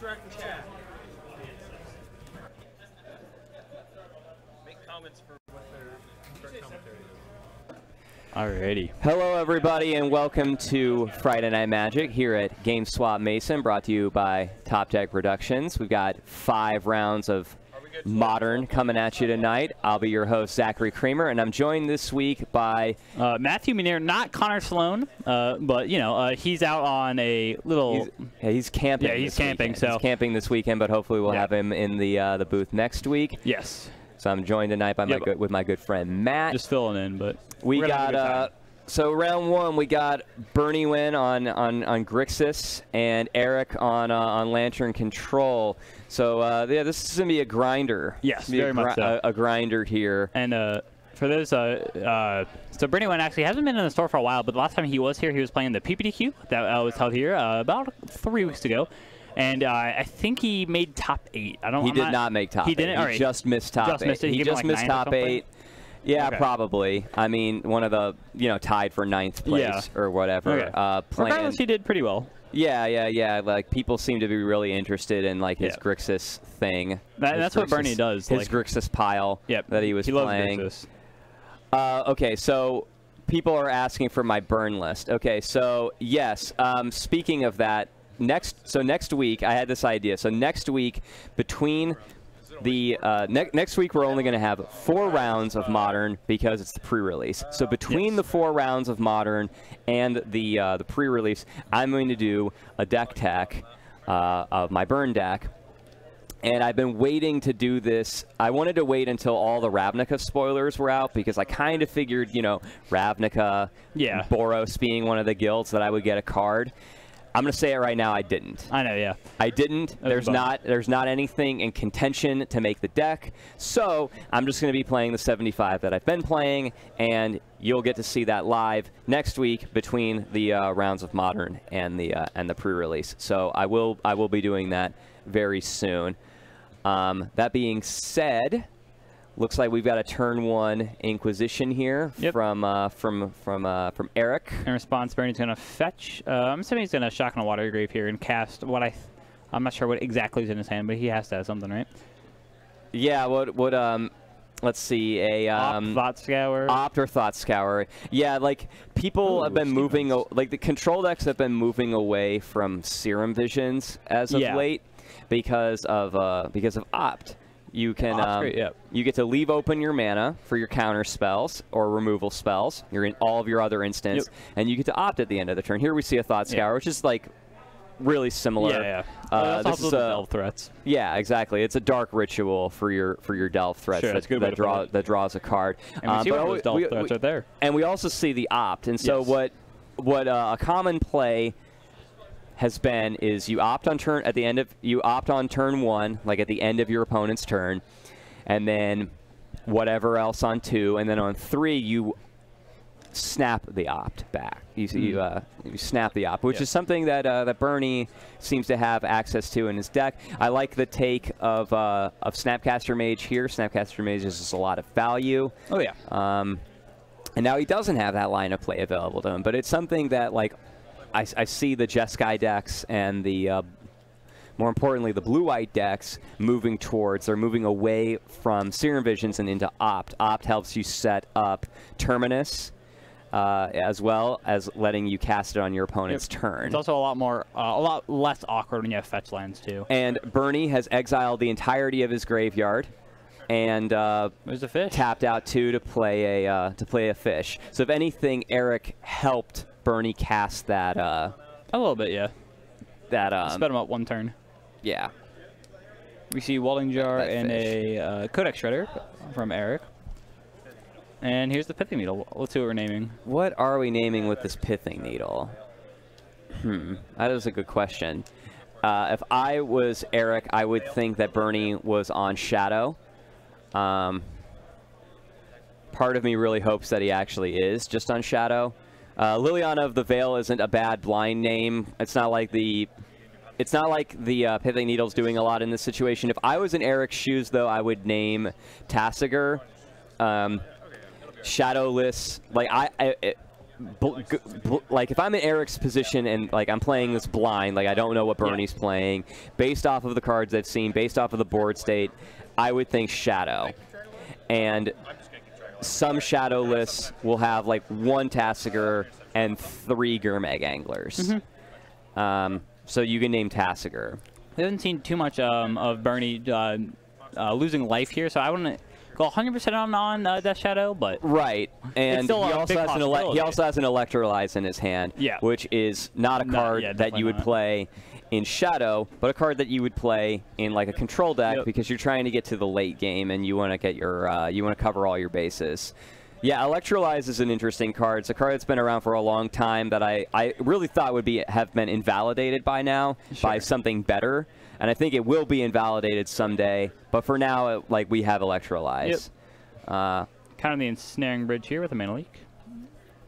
interact in chat. Make comments for what their commentary is. Alrighty. Hello, everybody, and welcome to Friday Night Magic here at GameSwap Mason, brought to you by Top Deck Productions. We've got 5 rounds of Modern coming at you tonight. I'll be your host, Zachary Kramer, and I'm joined this week by Matthew Muneer, not Connor Sloan, but you know he's out on a little. He's camping. Yeah, he's camping. Weekend. So he's camping this weekend, but hopefully we'll have him in the booth next week. Yes. So I'm joined tonight by with my good friend Matt. Just filling in, but we got so round 1 we got Bernie Wen on Grixis and Erik on Latern Control. So yeah, this is gonna be a grinder. Yes, very much so. A grinder here. And for those, so Bernie Wen actually hasn't been in the store for a while, but the last time he was here, he was playing the PPTQ that was held here about 3 weeks ago. And I think he made top 8. He did not make top 8. He didn't. He just missed top 8. He just missed top 8. Yeah, okay. Probably. I mean, one of the tied for 9th place or whatever. Okay. Regardless, he did pretty well. Yeah. Like people seem to be really interested in like his Grixis thing. That's what Bernie does. His Grixis pile that he was playing. Loves Grixis. Okay, so people are asking for my burn list. Okay, so yes. Speaking of that. Next week, I had this idea. So next week, between the next week, we're only going to have 4 rounds of Modern because it's the pre-release. So between the 4 rounds of Modern and the pre-release, I'm going to do a deck tech of my burn deck. And I've been waiting to do this. I wanted to wait until all the Ravnica spoilers were out because I kind of figured, Ravnica, Boros being one of the guilds, that I would get a card. I'm going to say it right now, I didn't. I know, yeah. I didn't. There's not anything in contention to make the deck. So I'm just going to be playing the 75 that I've been playing, and you'll get to see that live next week between the rounds of Modern and the pre-release. So I will be doing that very soon. That being said, looks like we've got a turn 1 Inquisition here from Erik. In response, Bernie's going to fetch. I'm assuming he's going to Shock on a Water Grave here and cast what I'm not sure what exactly is in his hand, but he has to have something, right? Yeah. Let's see, Opt, Thought Scour. Opt or Thought Scour. Yeah, like people have been moving, like the control decks have been moving away from Serum Visions as of late because of Opt. You can you get to leave open your mana for your counter spells or removal spells. You're in all of your other instants, and you get to opt at the end of the turn. Here we see a Thought Scour, which is like really similar. That's also the delve threats. Yeah, exactly. It's a dark ritual for your delve threats that draws a card. And we see those delve threats right there. And we also see the opt. And so what a common play has been is you opt on turn on turn 1, like at the end of your opponent's turn, and then whatever else on 2, and then on 3 you snap the opt back. You snap the opt, which is something that Bernie seems to have access to in his deck. I like the take of Snapcaster Mage here. Snapcaster Mage is just a lot of value. Oh yeah. And now he doesn't have that line of play available to him, but it's something that like. I see the Jeskai decks and the, more importantly, the blue-white decks moving towards. They're moving away from Serum Visions and into Opt. Opt helps you set up Terminus, as well as letting you cast it on your opponent's turn. It's also a lot less awkward when you have fetch lands too. And Bernie has exiled the entirety of his graveyard, and there's a fish. Tapped out 2 to play a fish. So if anything, Erik helped Bernie cast that a little bit, yeah. That sped him up 1 turn. Yeah. We see Welding Jar and a Codex Shredder from Erik. And here's the Pithing Needle. Let's see what we're naming. What are we naming with this Pithing Needle? That is a good question. If I was Erik, I would think that Bernie was on Shadow. Part of me really hopes that he actually is just on Shadow. Liliana of the Veil isn't a bad blind name. It's not like the Pithing Needle's doing a lot in this situation. If I was in Erik's shoes, though, I would name Tasigur. Shadowless. Like like if I'm in Erik's position and like I'm playing this blind, like I don't know what Bernie's playing, based off of the cards I've seen, based off of the board state, I would think Shadow. And some Shadow lists will have like 1 Tasigur and 3 Gurmag Anglers. So you can name Tasigur. We haven't seen too much of Bernie losing life here, so I wouldn't go 100% on Death Shadow, but right, and he also has an Electrolyze in his hand, which is not a card that you would play in Shadow, but a card that you would play in like a control deck because you're trying to get to the late game and you want to get your you want to cover all your bases. Yeah, Electrolyze is an interesting card. It's a card that's been around for a long time that I really thought would have been invalidated by now by something better. And I think it will be invalidated someday. But for now, like, we have Electrolyze. Kind of the ensnaring bridge here with a mana leak.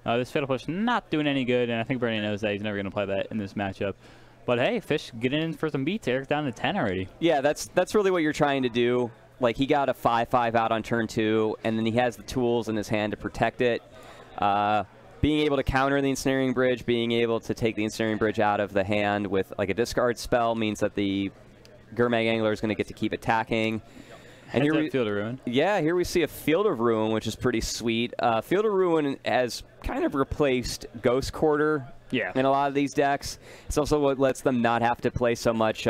This Fatal Push not doing any good, and I think Bernie knows that he's never going to play that in this matchup. But hey, Fish getting in for some beats. Erik down to 10 already. Yeah, that's really what you're trying to do. Like, he got a 5/5 out on turn 2, and then he has the tools in his hand to protect it. Being able to counter the Ensnaring Bridge, being able to take the Ensnaring Bridge out of the hand with like a discard spell means that the Gurmag Angler is going to get to keep attacking. And here we Field of Ruin. Yeah, here we see a Field of Ruin, which is pretty sweet. Field of Ruin has kind of replaced Ghost Quarter in a lot of these decks. It's also what lets them not have to play so much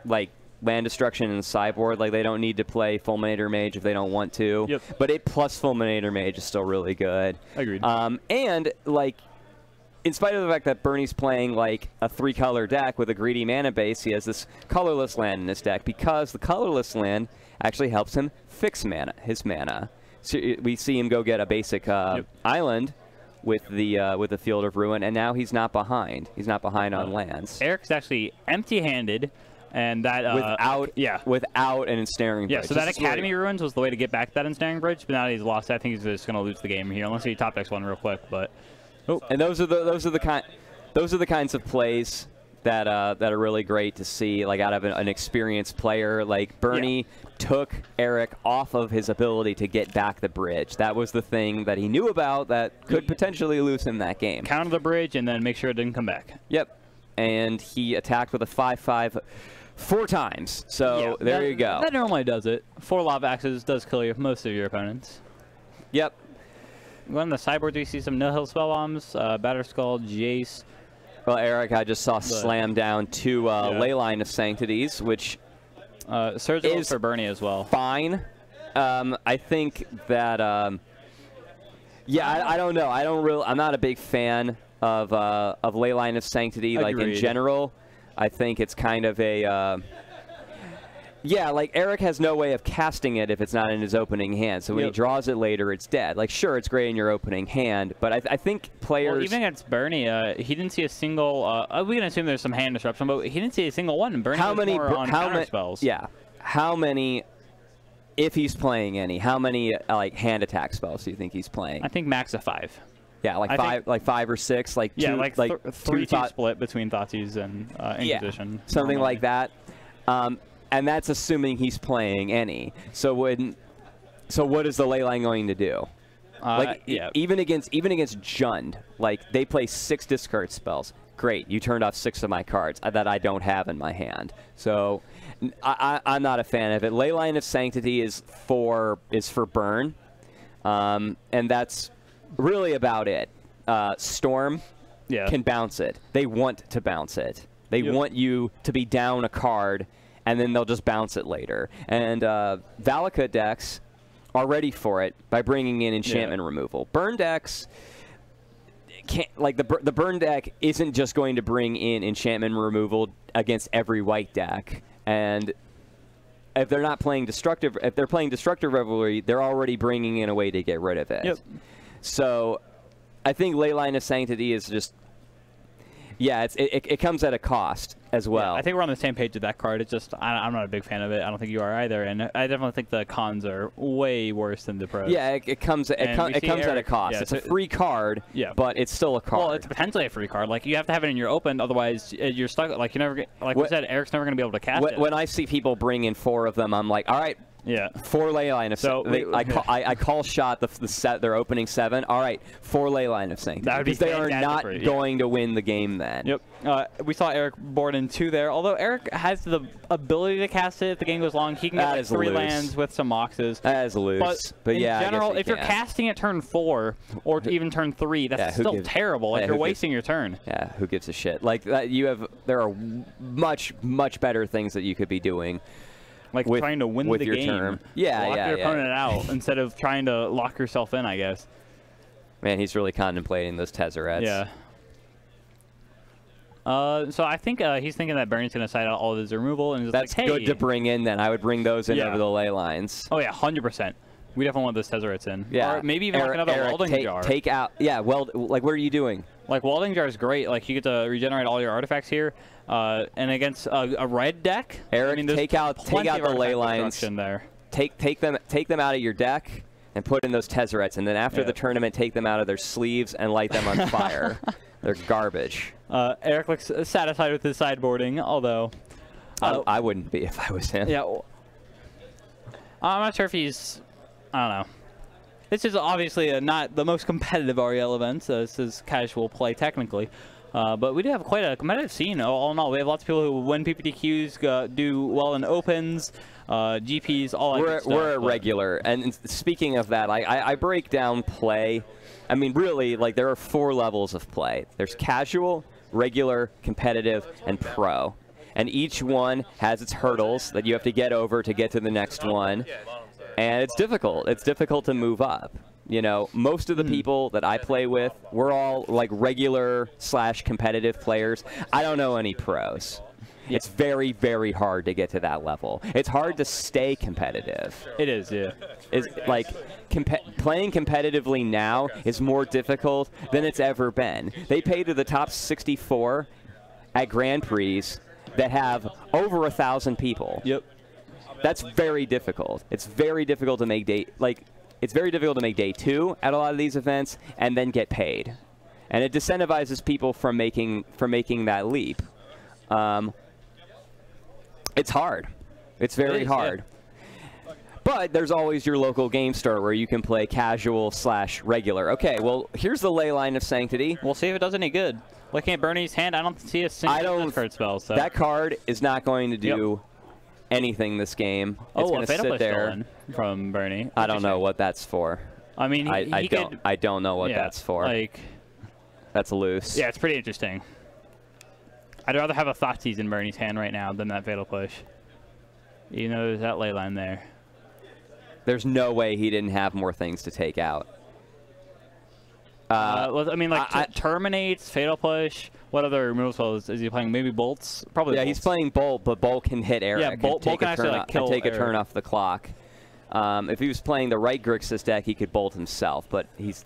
like land destruction in the sideboard. Like, they don't need to play Fulminator Mage if they don't want to. But 8+ Fulminator Mage is still really good. Agreed. And, like, in spite of the fact that Bernie's playing, like, a 3-color deck with a greedy mana base, he has this colorless land in his deck because the colorless land actually helps him fix his mana. So we see him go get a basic island with the Field of Ruin, and now he's not behind. He's not behind on lands. Erik's actually empty-handed. And that without an Ensnaring Bridge. Yeah, so that Academy Ruins was the way to get back that Ensnaring Bridge, but now that he's lost it, I think he's just going to lose the game here, unless he top decks one real quick. But and those are the kinds of plays that are really great to see, like out of an experienced player. Like Bernie took Erik off of his ability to get back the bridge. That was the thing that he knew about that could potentially lose him that game. Counter the bridge and then make sure it didn't come back. Yep, and he attacked with a 5/5. 4 times. So there you go. That normally does it. 4 Lava Axes does kill you most of your opponents. Yep. On the sideboard, we see some no-hill spell bombs, Batterskull, Jace. Well, Erik, I just saw slam down 2 Leyline of Sanctities, which is for Bernie as well. Fine. I think that I don't know. I'm not a big fan of Leyline of Sanctity, like in general. I think it's kind of a, like Erik has no way of casting it if it's not in his opening hand. So when he draws it later, it's dead. Like, sure, it's great in your opening hand, but I think players... Well, even against Bernie, he didn't see a single... we can assume there's some hand disruption, but he didn't see a single one. And Bernie was more on counter spells. Yeah. How many... If he's playing any, how many like hand attack spells do you think he's playing? I think max of 5. Yeah, like 5 or 6, like 2, like 3-2 split between Thoughtseize and Inquisition. Something like that. And that's assuming he's playing any. So what is the Leyline going to do? Even against Jund, like they play 6 discard spells. Great, you turned off 6 of my cards that I don't have in my hand. So I'm not a fan of it. Leyline of Sanctity is for burn, and that's really about it. Storm can bounce it. They want to bounce it. They want you to be down a card, and then they'll just bounce it later. And Valakut decks are ready for it by bringing in enchantment removal. Burn decks can't, like the burn deck isn't just going to bring in enchantment removal against every white deck. And if they're not playing destructive, if they're playing Destructive Revelry, they're already bringing in a way to get rid of it. So I think Leyline of Sanctity is just, it comes at a cost as well. I think we're on the same page with that card. It's just, I'm not a big fan of it. I don't think you are either. And I definitely think the cons are way worse than the pros. Yeah, it comes at a cost. It's a free card, but it's still a card. Well, it's potentially a free card. Like, you have to have it in your open, otherwise you're stuck. Like, you never get, like we said, Erik's never going to be able to cast it. When I see people bring in 4 of them, I'm like, all right, Yeah. 4 ley line of Sanctity. I call shot the set. Their opening 7. All right, 4 ley line of Sanctity. That would be because they are not for, going to win the game then. Yep. We saw Erik board in 2 there. Although Erik has the ability to cast it if the game goes long, he can get like 3 lands with some moxes. That is loose. But yeah, in general, if you're casting at turn 4 or even turn 3, that's still terrible. Like you're wasting your turn. Yeah, who gives a shit? Like that, there are much better things that you could be doing. Like trying to win the game. Term. Lock your opponent out instead of trying to lock yourself in, I guess. Man, he's really contemplating those Tezzerets. Yeah. So I think he's thinking that Bernie's going to side out all of his removal. And that's like, hey, good to bring in then. I would bring those in over the ley lines. Oh, yeah, 100%. We definitely want those Tezzerets in. Yeah. Or maybe even like another welding jar. Take out. Yeah, like what are you doing? Like welding jar is great. Like you get to regenerate all your artifacts here. And against a red deck, Erik, take out the ley lines. There. Take them out of your deck and put in those Tezzerets. And then after the tournament, take them out of their sleeves and light them on fire. They're garbage. Erik looks satisfied with his sideboarding, although I wouldn't be if I was him. Yeah. I'm not sure if he's. I don't know. This is obviously not the most competitive REL event, so this is casual play technically. But we do have quite a competitive scene all in all. We have lots of people who win PPTQs, do well in opens, GPs, all that good stuff. We're a regular. And speaking of that, I break down play. I mean, really, like there are 4 levels of play. There's casual, regular, competitive, and pro. And each one has its hurdles that you have to get over to get to the next one. And it's difficult. It's difficult to move up. You know, most of the people that I play with, we're all like regular / competitive players. I don't know any pros. It's very, very hard to get to that level. It's hard to stay competitive. It is, yeah. It's like playing competitively now is more difficult than it's ever been. They pay to the top 64 at Grand Prix that have over 1,000 people. Yep. That's very difficult. It's very difficult to make it's very difficult to make day 2 at a lot of these events and then get paid. And it disincentivizes people from making that leap. It's hard. It's very hard. Yeah. But there's always your local game store where you can play casual / regular. Okay, well, here's the ley line of Sanctity. We'll see if it does any good. Looking at Bernie's hand, I don't see a single card spell. So. That card is not going to do anything this game. It's going to sit there from Bernie. I don't know what that's for. I mean, I don't know what that's for. Like, that's loose. Yeah, it's pretty interesting. I'd rather have a Thoughtseize in Bernie's hand right now than that Fatal Push. You know, there's that ley line there. There's no way he didn't have more things to take out. I mean, like Terminates, Fatal Push. What other removal spells is he playing? Maybe Bolts? Probably. Yeah, Bolts. He's playing Bolt, but Bolt can hit Erik. Yeah, Bolt can actually like kill take a turn off the clock. If he was playing the right Grixis deck, he could Bolt himself, but he's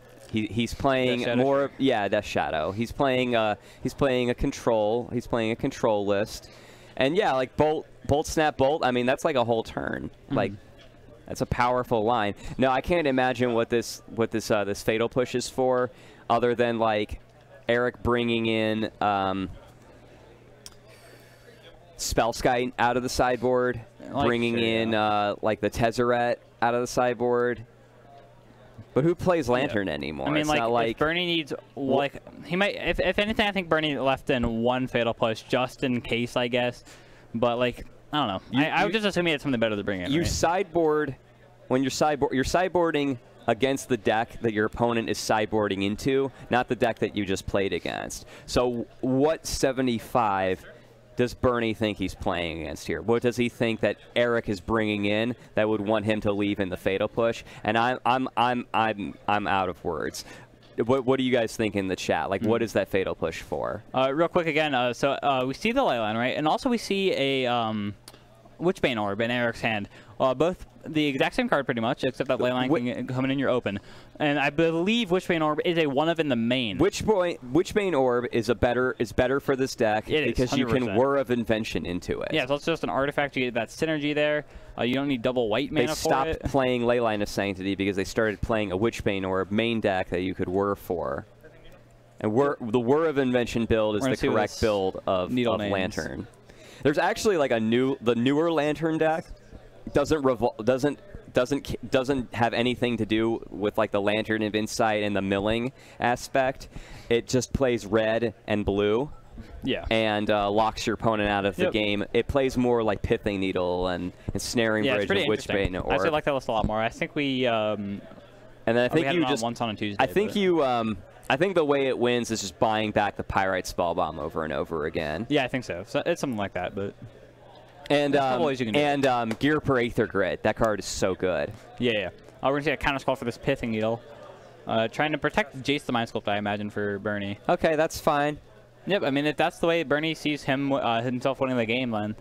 playing more. Yeah, Death Shadow. He's playing a control. He's playing a control list, and yeah, like Bolt, Snap, Bolt. I mean, that's like a whole turn. Like. That's a powerful line. No, I can't imagine what this Fatal Push is for, other than like Erik bringing in Spellskite out of the sideboard, bringing in like the Tezzeret out of the sideboard. But who plays Latern anymore? I mean, it's like, not like if Bernie needs, like, he might, if anything, I think Bernie left in 1 Fatal Push just in case, I guess. But like, I don't know. I would just assume he had something better to bring in. You sideboard when you're sideboarding against the deck that your opponent is sideboarding into, not the deck that you just played against. So what 75 does Bernie think he's playing against here? What does he think that Erik is bringing in that would want him to leave in the Fatal Push? And I'm out of words. What do you guys think in the chat? Like, what is that Fatal Push for? Real quick again, so we see the ley line, right? And also we see a Witchbane Orb in Erik's hand. Both the exact same card pretty much, except that ley line can come in your open. And I believe Witchbane Orb is a one of in the main. Witchbane Orb is better for this deck because you can Whir of Invention into it. Yeah, so it's just an artifact. You get that synergy there. You don't need double white mana for it. They stopped playing Leyline of Sanctity because they started playing a Witchbane Orb main deck that you could Whir for. And the Whir of Invention build is the correct build of Latern. There's actually like the newer Latern deck doesn't have anything to do with like the Lantern of Insight and the milling aspect. It just plays red and blue. Yeah. And locks your opponent out of the game. It plays more like Pithing Needle and Snaring Bridge and Witchbane. I actually like that list a lot more. I think we. And then I think you just once on a Tuesday. I think you. I think the way it wins is just buying back the Pyrite Spellbomb over and over again. Yeah, I think so. So it's something like that, but. And Gear Per Aether Grid. That card is so good. Yeah. We're gonna see a counter spell for this Pithing Needle, trying to protect Jace the Mind Sculpt, I imagine, for Bernie. Okay, that's fine. Yep. I mean, if that's the way Bernie sees himself winning the game, then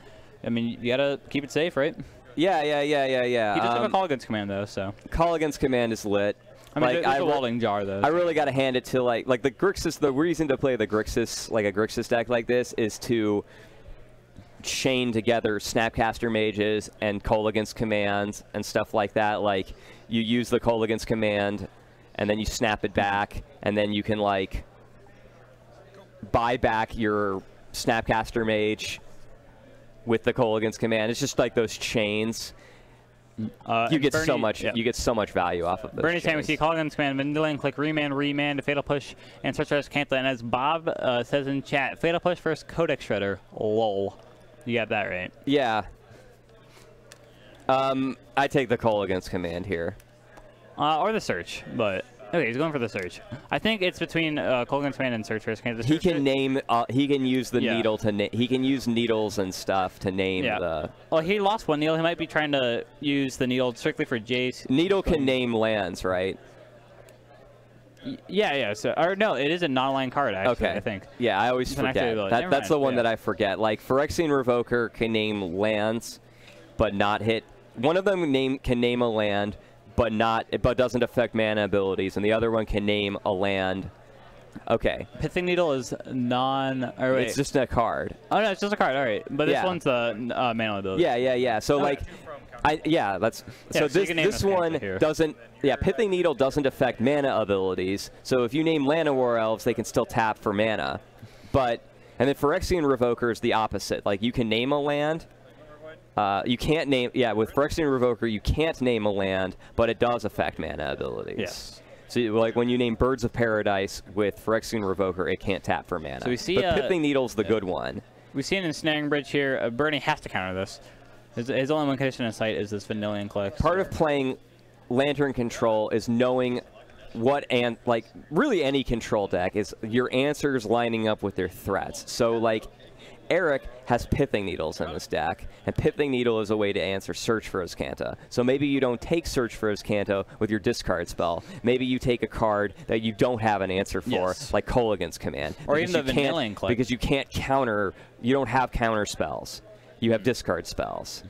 I mean, you gotta keep it safe, right? Yeah. He does have a Call Against Command though, so. Call Against Command is lit. I mean, there's a Welding Jar though. I really got to hand it to like the Grixis. The reason to play the Grixis, like a Grixis deck like this, is to chain together Snapcaster Mages and Call Against Commands and stuff like that. Like you use the Call Against Command, and then you snap it back, and then you can like buy back your Snapcaster Mage with the Call Against Command. It's just like those chains. You get so much. You get so much value off of those. Bernie's saying we see Call Against Command, Vendilion Click, Remand, Fatal Push, and Search for Canta. And as Bob says in chat, Fatal Push versus Codex Shredder. Lol. You got that right. Yeah. I take the Call Against Command here. Or the Search, but okay, he's going for the Search. I think it's between Call Against Command and Search for Canta. He can name. He can use the needle to. He can use needles and stuff to name the. Well, he lost one needle. He might be trying to use the needle strictly for Jace. Needle can name lands, right? Yeah. So, or no, it is a non-land card actually. I think. Yeah, I always forget. That's the one that I forget. Like Phyrexian Revoker can name lands, but not hit. One of them can name a land, but doesn't affect mana abilities, and the other one can name a land. Okay. Pithing Needle is It's just a card. Oh no, it's just a card. All right, but this one's the mana ability. Yeah. So like. This one doesn't. Yeah, Pithing Needle doesn't affect mana abilities. So if you name Llanowar Elves, they can still tap for mana. And then Phyrexian Revoker is the opposite. Like you can name a land. You can't name. Yeah, with Phyrexian Revoker, you can't name a land, but it does affect mana abilities. Yes. So like when you name Birds of Paradise with Phyrexian Revoker, it can't tap for mana. So we see. But Pithing Needle's the good one. We see an Ensnaring Bridge here. Bernie has to counter this. His only one condition in sight is this Vendilion Click. Part of playing Lantern Control is knowing like really any control deck is your answers lining up with their threats. So like Erik has Pithing Needles in this deck, and Pithing Needle is a way to answer Search for Azcanta. So maybe you don't take Search for Azcanta with your discard spell. Maybe you take a card that you don't have an answer for, like Call Against Command. Or even the Vendilion Click. Because you can't counter, you don't have counter spells. You have discard spells.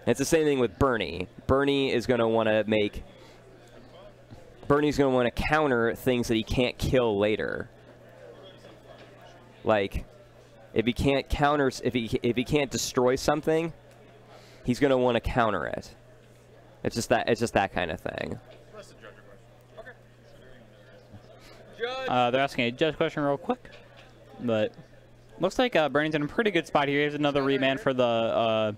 And it's the same thing with Bernie. Bernie's going to want to counter things that he can't kill later. Like, if he can't if he can't destroy something, he's going to want to counter it. It's just that kind of thing. They're asking a judge question real quick, but looks like Bernie's in a pretty good spot here. He has another remand for the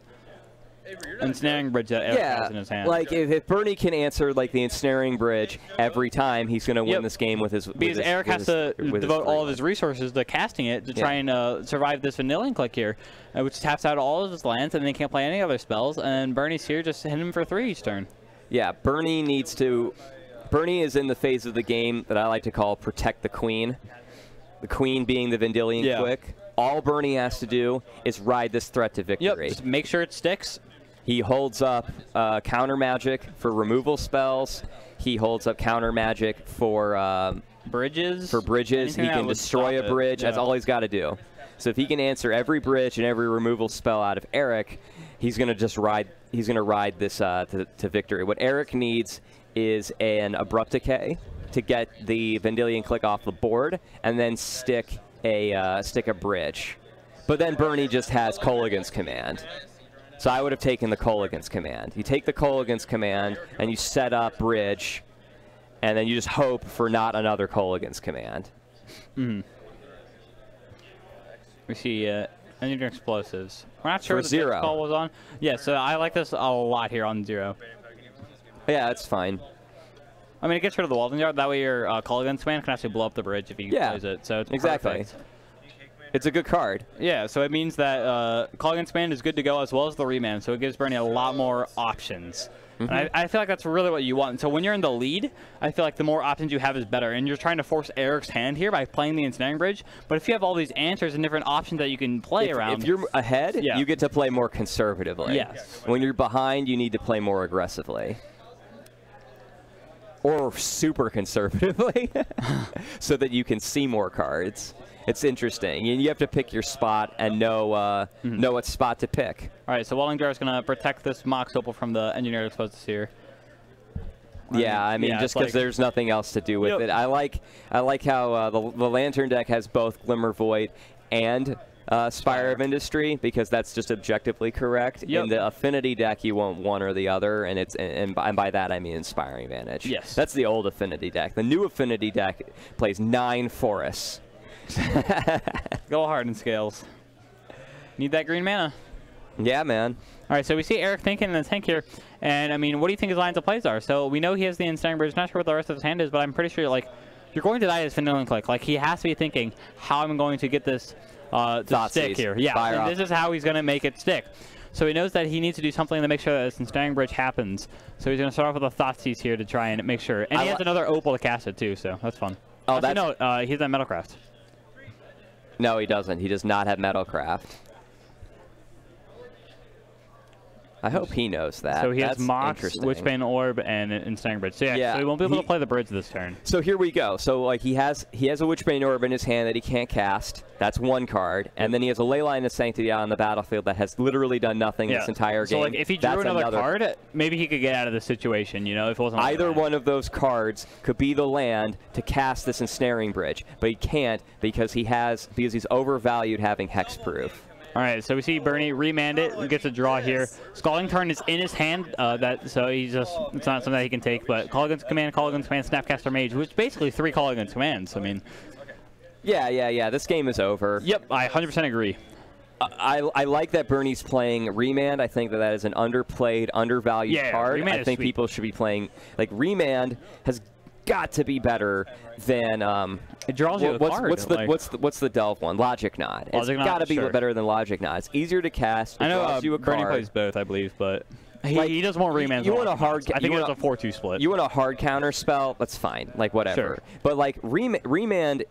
Ensnaring Bridge that Erik has in his hand. Like if Bernie can answer like the Ensnaring Bridge every time, he's going to win this game with his. Because Erik has to devote all of his resources to casting it to try and survive this Vendilion Click here, which taps out all of his lands, and then he can't play any other spells. And Bernie's here just hitting him for 3 each turn. Yeah, Bernie needs to. Bernie is in the phase of the game that I like to call Protect the Queen. The Queen being the Vendilion Click. All Bernie has to do is ride this threat to victory. Just make sure it sticks. He holds up counter magic for removal spells. He holds up counter magic for bridges. He can destroy a bridge. That's all he's got to do. So if he can answer every bridge and every removal spell out of Erik, he's going to just ride. He's going to ride this to victory. What Erik needs is an Abrupt Decay to get the Vendilion Click off the board, and then stick a bridge. But then Bernie just has Call Against Command. So I would have taken the Call Against Command. You take the Call Against Command, and you set up bridge, and then you just hope for not another Call Against Command. We see Engineer explosives. We're not sure For what the 0. call was on. Yeah, so I like this a lot here on 0. Yeah, that's fine. I mean, it gets rid of the Walden Yard. That way your call against man can actually blow up the bridge if he plays it. So it's exactly. perfect. It's a good card. Yeah, so it means that call against man is good to go as well as the remand. So it gives Bernie a lot more options. And I feel like that's really what you want. So when you're in the lead, I feel like the more options you have is better. And you're trying to force Erik's hand here by playing the ensnaring bridge. But if you have all these answers and different options that you can play around. If you're ahead, you get to play more conservatively. Yes. When you're behind, you need to play more aggressively. Or super conservatively, so that you can see more cards. It's interesting. You have to pick your spot and know what spot to pick. All right, so Wallinger is going to protect this Mox Opal from the Engineer Explosives here. Yeah, I mean, just because there's nothing else to do with it. I like how the Latern deck has both Glimmer Void and Spire of Industry, because that's just objectively correct. In the Affinity deck, you want one or the other, and by that I mean Inspiring Vantage. Yes. That's the old Affinity deck. The new Affinity deck plays 9 forests. Go hard in scales. Need that green mana. Yeah, man. All right, so we see Erik thinking in the tank here, and I mean, what do you think his lines of plays are? So we know he has the Ensnaring Bridge. Not sure what the rest of his hand is, but I'm pretty sure like you're going to die as Vanilla Click. Like he has to be thinking how I'm going to get this to stick here. Yeah, and this is how he's going to make it stick. So he knows that he needs to do something to make sure that this Ensnaring Bridge happens. So he's going to start off with a Thoughtseize here to try and make sure. And he has another Opal to cast it too, so that's fun. Oh, actually, no, he's at Metalcraft. No, he doesn't. He does not have Metalcraft. I hope he knows that. So he has Mox, Witchbane Orb, and Ensnaring Bridge. So yeah, so he won't be able to play the bridge this turn. So here we go. So like he has a Witchbane Orb in his hand that he can't cast. That's one card. And then he has a Leyline of Sanctity on the battlefield that has literally done nothing this entire game. So like if he drew another card, maybe he could get out of this situation, you know, if it wasn't either one of those cards could be the land to cast this Ensnaring Bridge, but he can't because he's overvalued having Hexproof. All right, so we see Bernie remand it, gets a draw here. Scalding Tarn is in his hand, so he's just, it's not something that he can take, but Call Against Command, Snapcaster Mage, which is basically 3 Call Against Commands. I mean, yeah, this game is over. Yep, I 100% agree. I like that Bernie's playing Remand. I think that is an underplayed, undervalued card. Remand I think people should be playing, like, Remand has got to be better than it draws you a card. What's the Delve one? Logic Knot. It's got to be better than Logic Knot. It's easier to cast. I know Bernie plays both, I believe, but he does more remands. You want a hard? I think it's a 4-2 split. You want a hard counter spell? That's fine. Like whatever. Sure. But like Remand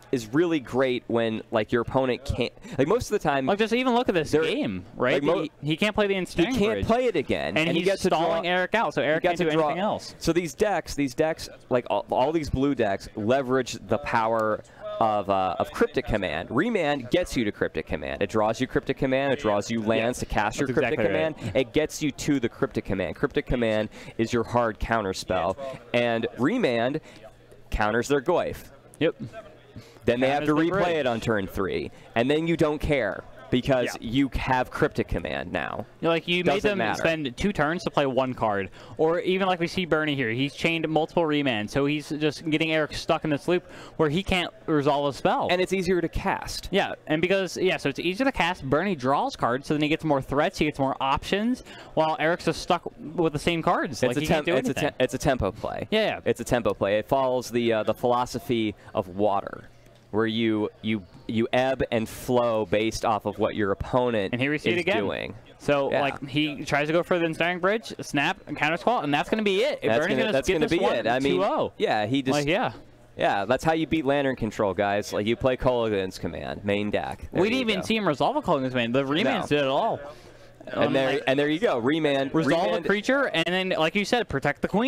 is really great when like your opponent can't, like most of the time, like just even look at this game, right? Like, he can't play the Ensnaring Bridge. He can't play it again, and he's stalling Erik out, so Erik can't do anything else. So these decks, like all these blue decks, leverage the power of Cryptic Command. Remand gets you to Cryptic Command. It draws you Cryptic Command. It draws you lands to cast your Cryptic Command. It gets you to the Cryptic Command. Cryptic Command is your hard counter spell, and Remand counters their Goyf. Yep. Then they have to replay it on turn 3, and then you don't care because you have Cryptic Command now. You made them spend 2 turns to play 1 card, or even like we see Bernie here, he's chained multiple remands, so he's just getting Erik stuck in this loop where he can't resolve a spell. And it's easier to cast. Yeah, and because so it's easier to cast. Bernie draws cards, so then he gets more threats, he gets more options, while Erik's just stuck with the same cards. It's a tempo play. Yeah, it's a tempo play. It follows the philosophy of water, where you ebb and flow based off of what your opponent is doing. So like he tries to go for the Ensnaring Bridge, snap, and counter squall, and that's going to be it. That's going to be it. I mean, 2-0. Yeah, he just yeah, that's how you beat Latern Control, guys. Like you play Kolaghan's Command, main deck. We didn't even see him resolve a Kolaghan's Command. The remands did it all. And there you go, Remand. Resolve a creature, and then like you said, protect the queen.